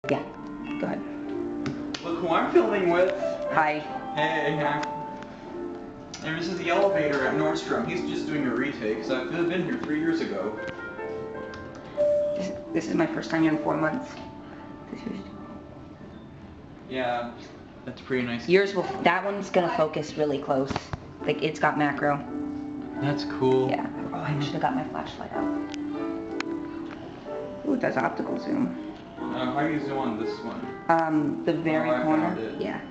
Yeah, go ahead. Look who I'm filming with. Hi. Hey, and this is the elevator at Nordstrom. He's just doing a retake, so I've been here 3 years ago. This is my first time here in 4 months. Yeah, that's pretty nice. Yours will, that one's gonna focus really close. Like, it's got macro. That's cool. Yeah. Oh, I should have got my flashlight out. Ooh, it does optical zoom. How do you zoom on this one? The very corner. Found it. Yeah.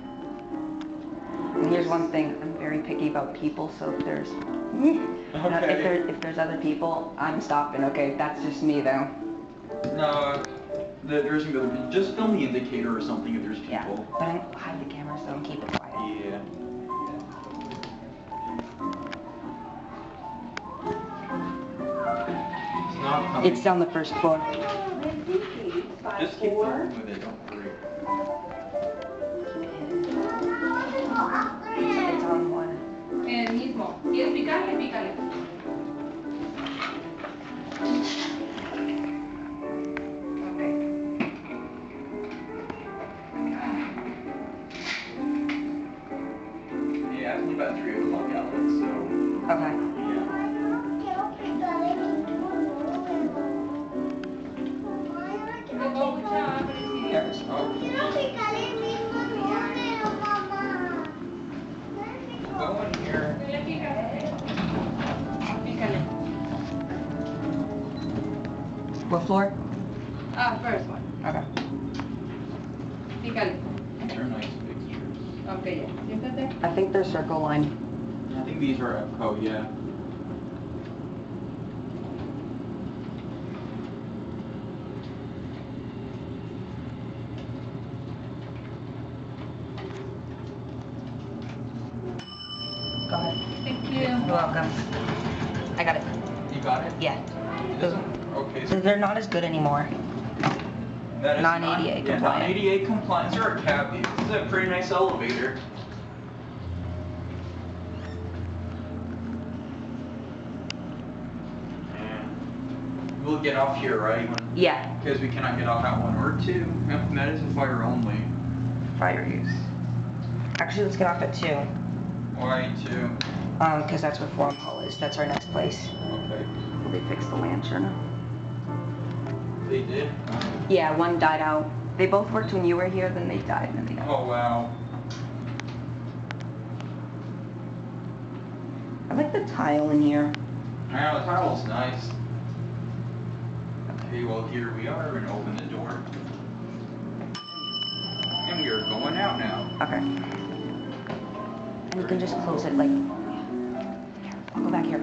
And here's one thing, I'm very picky about people, so if there's if there's other people, I'm stopping, okay? That's just me though. No, there isn't gonna be. Just film the indicator or something if there's people. Yeah, but I don't hide the camera, so keep it quiet. Yeah. It's not coming. It's on the first floor. Just keep filming with it, don't worry. It's on one. El mismo. ¿Quieres picarle? Pícale. Okay. Yeah, I've only got 3 of them on outlets, so. Okay. There's Go in here. Pícale. what floor? First one. Okay. Pícale. They're nice fixtures. Okay, ya. Siéntate. I think they're circle line. I think these are EFCO, yeah. Go ahead. Thank you. You're welcome. I got it. You got it? Yeah. This one? Okay. So they're not as good anymore. That is non-ADA Yeah, compliant. non-ADA compliant. These are a cab. This is a pretty nice elevator. And we'll get off here, right? Yeah. Because we cannot get off at 1 or 2. Yep, that is a fire only. Fire use. Actually, let's get off at 2. Why 2? Because that's where Forum Hall is. That's our next place. Okay. Will they fix the lantern? They did? Yeah, one died out. They both worked when you were here, then they died, and then they died. Oh, wow. I like the tile in here. Yeah, the tile's nice. Okay, well, here we are. We're going to open the door. And we are going out now. Okay. And you can just close it like... Here, I'll go back here.